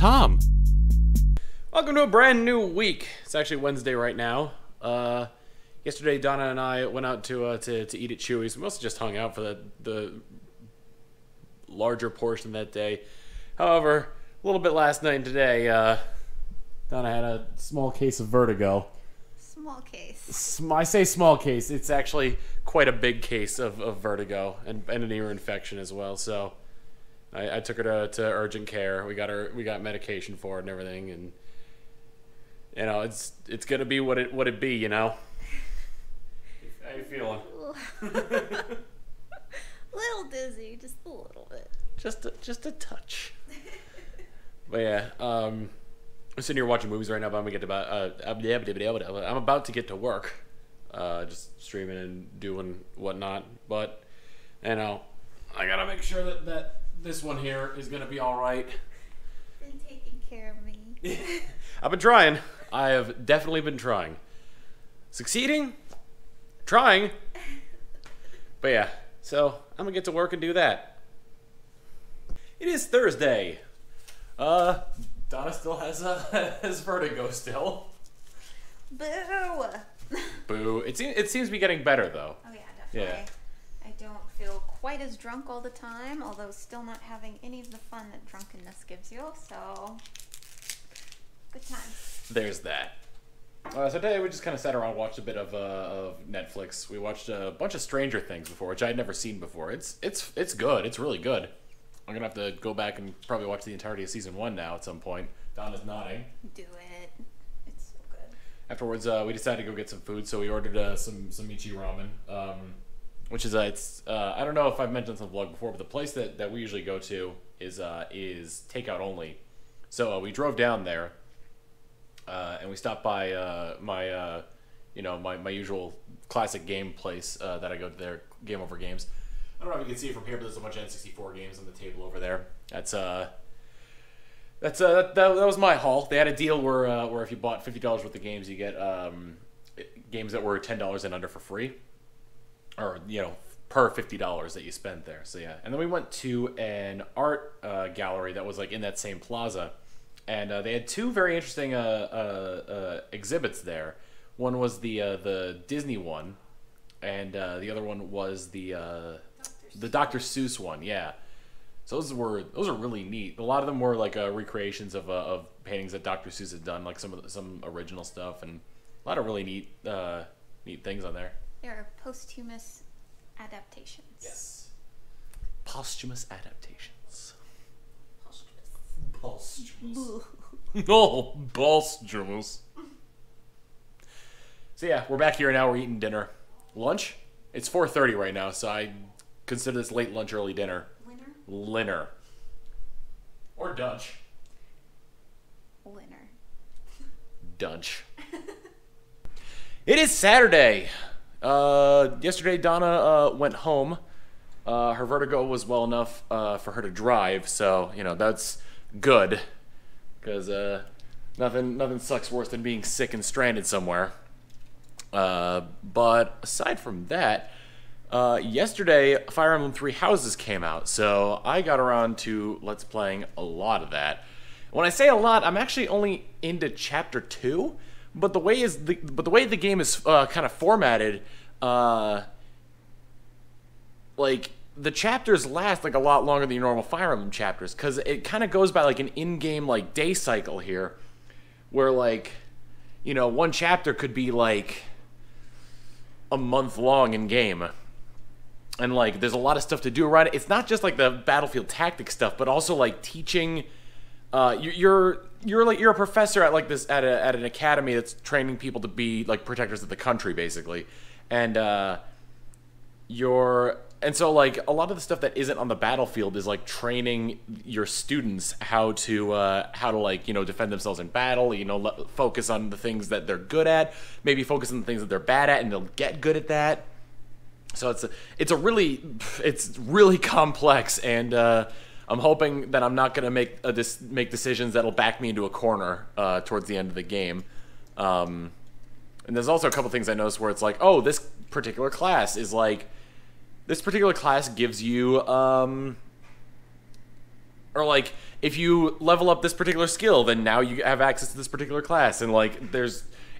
Tom. Welcome to a brand new week. It's actually Wednesday right now. Yesterday, Donna and I went out to eat at Chewy's. We mostly just hung out for the larger portion that day. However, a little bit last night and today, Donna had a small case of vertigo. Small case. I say small case. It's actually quite a big case of vertigo and an ear infection as well. So I took her to urgent care. We got medication for it and everything, and you know it's gonna be what it be. You know. How you feeling? Little dizzy, just a little bit. Just a touch. But yeah, I'm sitting here watching movies right now, but I'm about to get to work. Just streaming and doing whatnot. But you know, I gotta make sure that this one here is gonna be all right. Been taking care of me. I've been trying. I have definitely been trying. Succeeding? Trying. But yeah, so I'm gonna get to work and do that. It is Thursday. Donna still has vertigo still. Boo! Boo. It seems to be getting better though. Oh yeah, definitely. Yeah. I don't feel quite as drunk all the time, although still not having any of the fun that drunkenness gives you, so good times. There's that. So today we just kind of sat around and watched a bit of Netflix. We watched a bunch of Stranger Things before, which I had never seen before. It's good. It's really good. I'm gonna have to go back and probably watch the entirety of season 1 now at some point. Donna's nodding. Do it. It's so good. Afterwards, we decided to go get some food, so we ordered some Michi ramen, which is I don't know if I've mentioned this on the vlog before, but the place that we usually go to is takeout only. So we drove down there. And we stopped by my usual classic game place that I go to there, Game Over Games. I don't know if you can see it from here, but there's a bunch of N64 games on the table over there. That was my haul. They had a deal where if you bought $50 worth of games, you get games that were $10 and under for free, or per $50 that you spent there. So yeah, and then we went to an art gallery that was like in that same plaza. And they had two very interesting exhibits there. One was the Disney one, and the other one was the Dr. Seuss one. Yeah, so those are really neat. A lot of them were like recreations of paintings that Dr. Seuss had done, like some original stuff, and a lot of really neat things on there. There are posthumous adaptations. Yes, posthumous adaptations. Boo. Oh, posthumous. So yeah, we're back here now. We're eating dinner. Lunch? It's 4:30 right now, so I consider this late lunch, early dinner. Linner. Or Dutch. Linner. Dunch. It is Saturday. Yesterday, Donna went home. Her vertigo was well enough for her to drive, so that's good, because nothing sucks worse than being sick and stranded somewhere. But aside from that, yesterday Fire Emblem Three Houses came out, so I got around to let's playing a lot of that. When I say a lot, I'm actually only into Chapter 2, but the way the game is kind of formatted, like, the chapters last like a lot longer than your normal Fire Emblem chapters, because it kind of goes by like an in-game like day cycle here, where like one chapter could be like a month long in game, and like there's a lot of stuff to do around it. It's not just like the battlefield tactic stuff, but also like teaching. You're a professor at like this at an academy that's training people to be like protectors of the country, basically, and so like a lot of the stuff that isn't on the battlefield is like training your students how to like defend themselves in battle. Focus on the things that they're good at, maybe focus on the things that they're bad at, and they'll get good at that. So it's really complex, and I'm hoping that I'm not gonna make decisions that'll back me into a corner towards the end of the game. And there's also a couple things I noticed where it's like, oh, this particular class is like. This particular class gives you, Or like, if you level up this particular skill, then now you have access to this particular class. And like,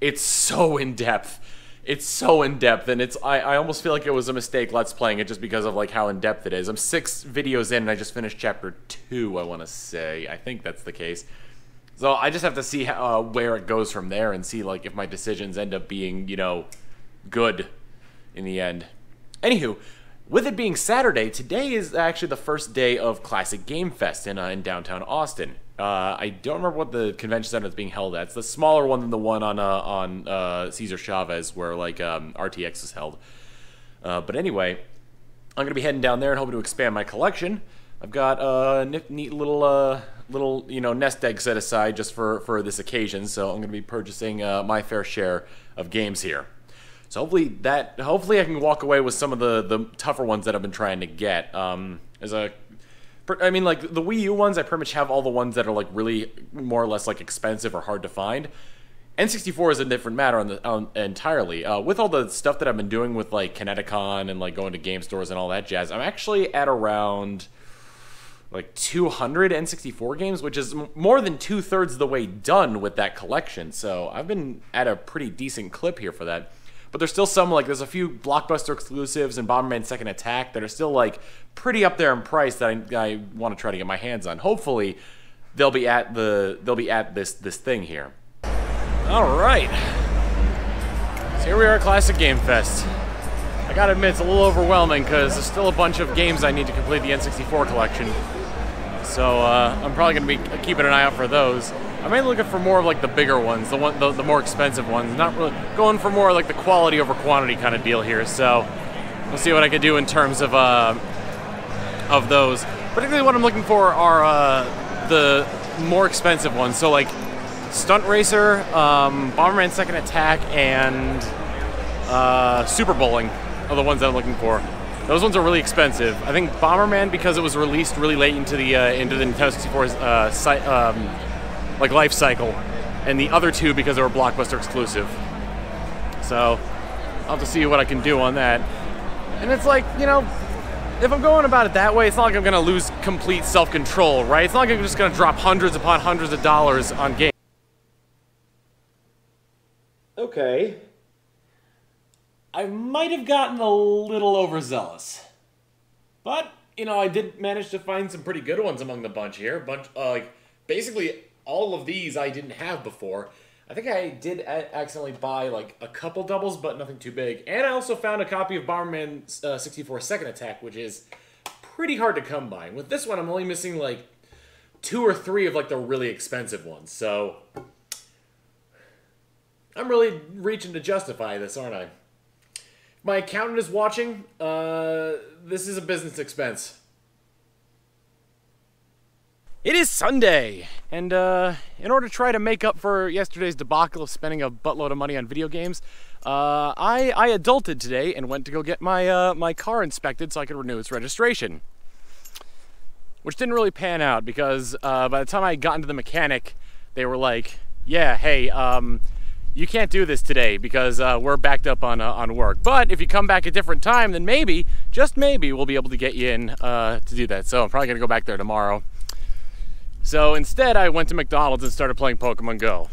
it's so in-depth. It's so in-depth, and I almost feel like it was a mistake Let's Playing it just because of like how in-depth it is. I'm 6 videos in, and I just finished chapter 2, I want to say. I think that's the case. So I just have to see how, where it goes from there and see like if my decisions end up being, you know, good in the end. Anywho, with it being Saturday, today is actually the first day of Classic Game Fest in downtown Austin. I don't remember what the convention center is being held at. It's the smaller one than the one on Cesar Chavez where like RTX is held. But anyway, I'm gonna be heading down there and hoping to expand my collection. I've got a neat little you know, nest egg set aside just for this occasion. So I'm gonna be purchasing my fair share of games here. So hopefully I can walk away with some of the tougher ones that I've been trying to get. I mean, like, the Wii U ones, I pretty much have all the ones that are, like, really more or less, like, expensive or hard to find. N64 is a different matter entirely. With all the stuff that I've been doing with, like, Kineticon and, like, going to game stores and all that jazz, I'm actually at around, like, 200 N64 games, which is more than 2/3 of the way done with that collection. So I've been at a pretty decent clip here for that. But there's still some, like, there's a few Blockbuster exclusives and Bomberman Second Attack that are still, like, pretty up there in price that I want to try to get my hands on. Hopefully, they'll be at this thing here. All right. So here we are at Classic Game Fest. I gotta admit, it's a little overwhelming because there's still a bunch of games I need to complete the N64 collection. So I'm probably gonna be keeping an eye out for those. I'm mainly looking for more of like the bigger ones, the more expensive ones. Not really going for more like the quality over quantity kind of deal here. So we'll see what I can do in terms of those. Particularly what I'm looking for are the more expensive ones. So like Stunt Racer, Bomberman Second Attack, and Super Bowling are the ones that I'm looking for. Those ones are really expensive. I think Bomberman, because it was released really late into the Nintendo 64's like life cycle, and the other two because they were Blockbuster exclusive. So I'll have to see what I can do on that. And it's like, you know, if I'm going about it that way, it's not like I'm gonna lose complete self-control, right? It's not like I'm just gonna drop hundreds upon hundreds of dollars on games. Okay. I might have gotten a little overzealous. But, you know, I did manage to find some pretty good ones among the bunch here. Like, basically all of these I didn't have before. I think I did accidentally buy, like, a couple doubles, but nothing too big. And I also found a copy of Bomberman 64 Second Attack, which is pretty hard to come by. With this one, I'm only missing, like, 2 or 3 of, like, the really expensive ones. So I'm really reaching to justify this, aren't I? If my accountant is watching, this is a business expense. It is Sunday, and in order to try to make up for yesterday's debacle of spending a buttload of money on video games, I adulted today and went to go get my my car inspected so I could renew its registration. Which didn't really pan out because by the time I got into the mechanic, they were like, yeah, hey, you can't do this today because we're backed up on work. But if you come back a different time, then maybe, just maybe, we'll be able to get you in to do that. So I'm probably going to go back there tomorrow. So instead, I went to McDonald's and started playing Pokemon Go.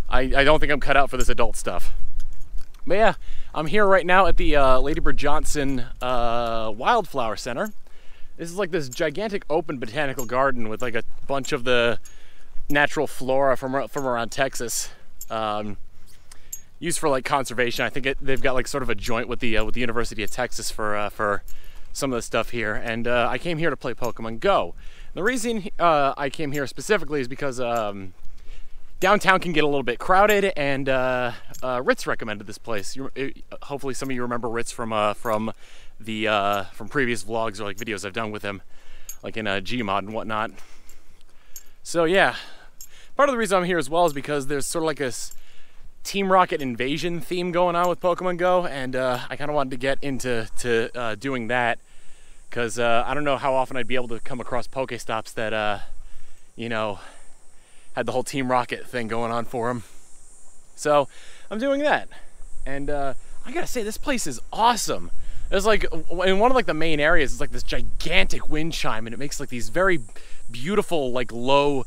I don't think I'm cut out for this adult stuff. But yeah, I'm here right now at the Lady Bird Johnson Wildflower Center. This is like this gigantic open botanical garden with like a bunch of the natural flora from around Texas. Used for like conservation. I think they've got like sort of a joint with the University of Texas for some of the stuff here. And I came here to play Pokemon Go. The reason I came here specifically is because downtown can get a little bit crowded, and Ritz recommended this place. Hopefully, some of you remember Ritz from previous vlogs or like videos I've done with him, like in Gmod and whatnot. So yeah, part of the reason I'm here as well is because there's sort of like this Team Rocket invasion theme going on with Pokemon Go, and I kind of wanted to get into doing that. Because I don't know how often I'd be able to come across Pokestops that, you know, had the whole Team Rocket thing going on for them. So I'm doing that. And I gotta say, this place is awesome. there's like in one of like the main areas, it's like this gigantic wind chime, and it makes like these very beautiful like low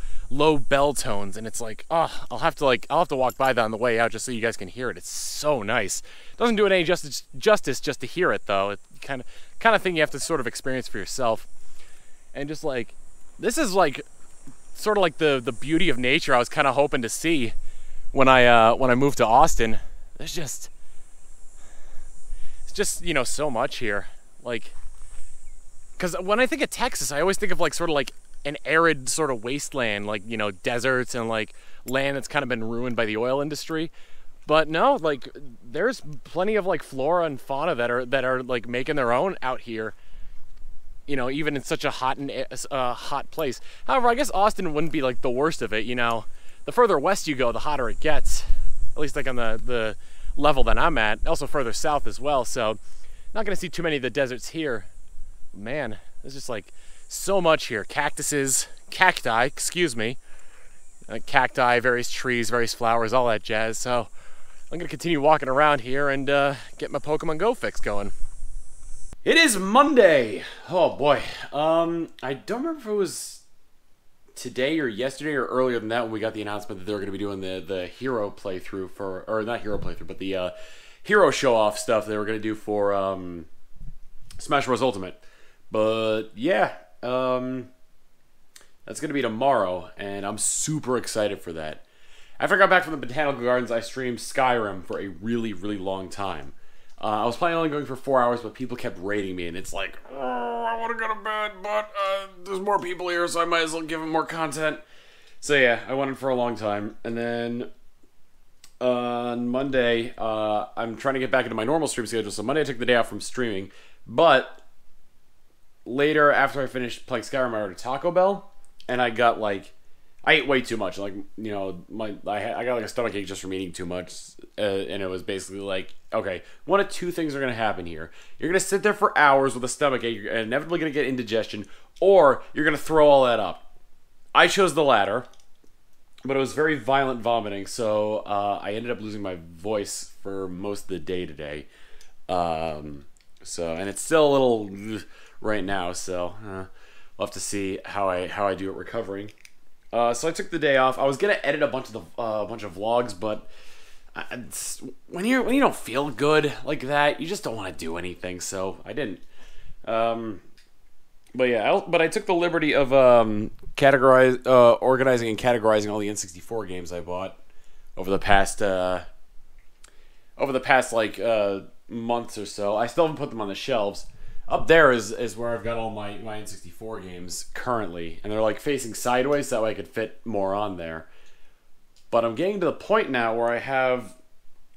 bell tones, and it's like, oh, I'll have to walk by that on the way out just so you guys can hear it. It's so nice. Doesn't do it any justice just to hear it though. It's kind of thing you have to sort of experience for yourself. And just like, this is like sort of like the beauty of nature I was kind of hoping to see when I moved to Austin. It's just you know, so much here. Like, because when I think of Texas, I always think of like sort of like an arid sort of wasteland, like, you know, deserts and like land that's kind of been ruined by the oil industry. But no, like there's plenty of like flora and fauna that are like making their own out here. You know, even in such a hot place. However, I guess Austin wouldn't be like the worst of it. You know, the further west you go, the hotter it gets. At least like on the level that I'm at. Also further south as well. So not gonna see too many of the deserts here. Man, there's just like so much here. Cacti, excuse me. Cacti, various trees, various flowers, all that jazz. So I'm gonna continue walking around here and get my Pokemon Go fix going. It is Monday. Oh boy. I don't remember if it was today or yesterday or earlier than that when we got the announcement that they were going to be doing the hero playthrough or not hero playthrough, but the hero show-off stuff they were going to do for Smash Bros. Ultimate. But yeah, that's going to be tomorrow, and I'm super excited for that. After I got back from the Botanical Gardens, I streamed Skyrim for a really, really long time. I was planning on going for 4 hours, but people kept raiding me, and it's like, oh, I want to go to bed, but there's more people here, so I might as well give them more content. So yeah, I went in for a long time, and then on Monday, I'm trying to get back into my normal stream schedule, so Monday I took the day off from streaming, but later, after I finished playing Skyrim, I ordered Taco Bell, and I got like, I ate way too much. Like, you know, I got like a stomachache just from eating too much, and it was basically like, okay, one of two things are gonna happen here. You're gonna sit there for hours with a stomachache, you're inevitably gonna get indigestion, or you're gonna throw all that up. I chose the latter, but it was very violent vomiting, so I ended up losing my voice for most of the day today. And it's still a little right now, so we'll have to see how I do at recovering. So I took the day off. I was gonna edit a bunch of vlogs, but when you don't feel good like that, you just don't want to do anything. So I didn't. But yeah, I took the liberty of organizing and categorizing all the N64 games I bought over the past like months or so. I still haven't put them on the shelves. Up there is where I've got all my N64 games currently, and they're like facing sideways so that way I could fit more on there. But I'm getting to the point now where I have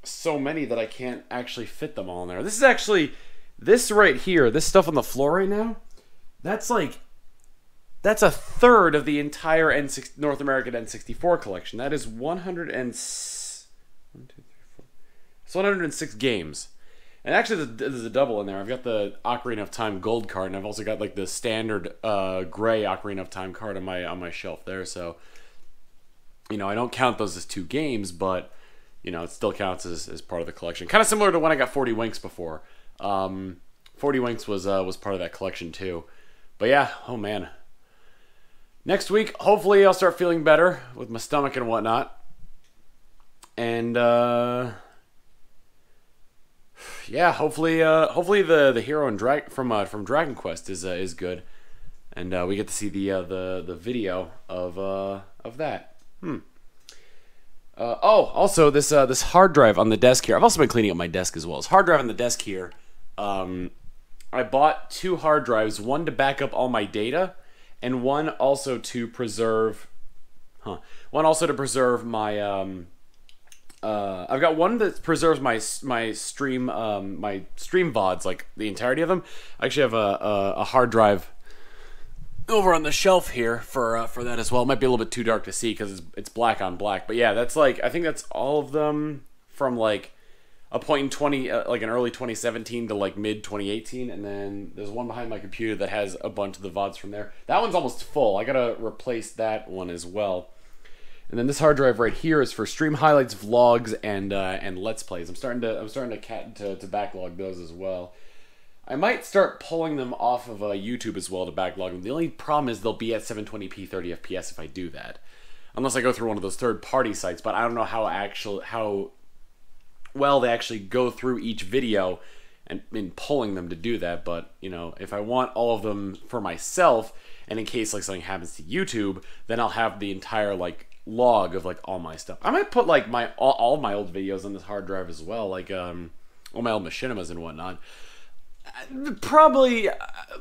so many that I can't actually fit them all in there. This is actually, this right here, this stuff on the floor right now, that's a third of the entire North American N64 collection. That is 106 games. And actually, there's a double in there. I've got the Ocarina of Time Gold card, and I've also got like the standard gray Ocarina of Time card on my shelf there. So, you know, I don't count those as two games, but you know, it still counts as part of the collection. Kind of similar to when I got 40 Winks before. 40 Winks was part of that collection too. But yeah, oh man. Next week, hopefully, I'll start feeling better with my stomach and whatnot, and yeah, hopefully the hero and from Dragon Quest is good, and we get to see the video of that. Also this hard drive on the desk here. I've also been cleaning up my desk as well. This hard drive on the desk here. I bought 2 hard drives, one to back up all my data, and one also to preserve my I've got one that preserves my stream VODs, like the entirety of them. I actually have a hard drive over on the shelf here for that as well. It might be a little bit too dark to see because it's black on black, but yeah, that's like, I think that's all of them from like a point in like in early 2017 to like mid 2018, and then there's one behind my computer that has a bunch of the VODs from there. That one's almost full. I gotta replace that one as well. And then this hard drive right here is for stream highlights, vlogs, and let's plays. I'm starting to backlog those as well. I might start pulling them off of YouTube as well to backlog them. The only problem is they'll be at 720p 30 FPS if I do that. Unless I go through one of those third-party sites, but I don't know how well they actually go through each video and in pulling them to do that. But, you know, if I want all of them for myself, and in case like something happens to YouTube, then I'll have the entire like log of like all my stuff. I might put like all of my old videos on this hard drive as well, like all my old machinimas and whatnot. Probably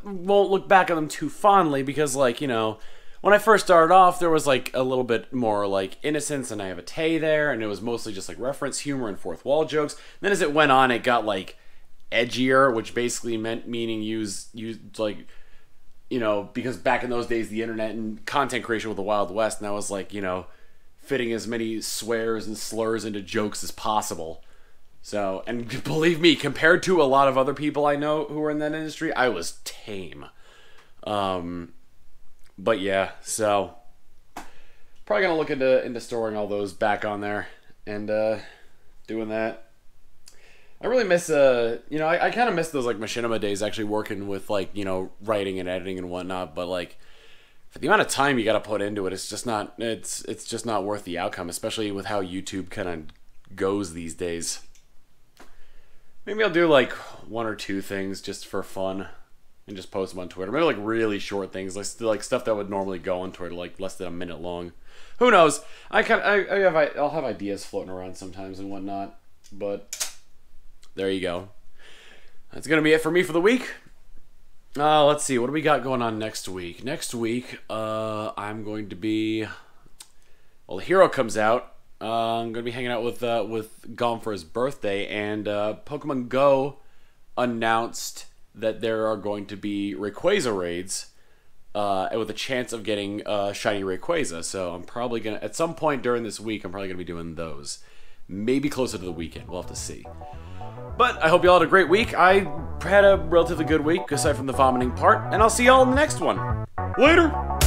won't look back on them too fondly because, like, you know, when I first started off, there was like a little bit more like innocence and naivete there, and it was mostly just like reference humor and fourth wall jokes. And then as it went on, it got like edgier, which basically meaning use like, you know, because back in those days the internet and content creation was the Wild West, and I was like, you know, fitting as many swears and slurs into jokes as possible. So, and believe me, compared to a lot of other people I know who are in that industry, I was tame. But yeah, so probably gonna look into storing all those back on there and doing that. I really miss you know, I kind of miss those like machinima days, actually working with like, you know, writing and editing and whatnot. But like for the amount of time you got to put into it, it's just not just not worth the outcome, especially with how YouTube kind of goes these days. Maybe I'll do like one or two things just for fun and just post them on Twitter. Maybe like really short things, like stuff that would normally go on Twitter, like less than a minute long. Who knows? I'll have ideas floating around sometimes and whatnot. But there you go. That's gonna be it for me for the week. Let's see, what do we got going on next week? Next week, I'm going to be. Well, The Hero comes out. I'm going to be hanging out with Gom for his birthday, and Pokemon Go announced that there are going to be Rayquaza raids with a chance of getting shiny Rayquaza. So I'm probably going to, at some point during this week, I'm probably going to be doing those. Maybe closer to the weekend. We'll have to see. But I hope you all had a great week. I had a relatively good week, aside from the vomiting part, and I'll see y'all in the next one. Later!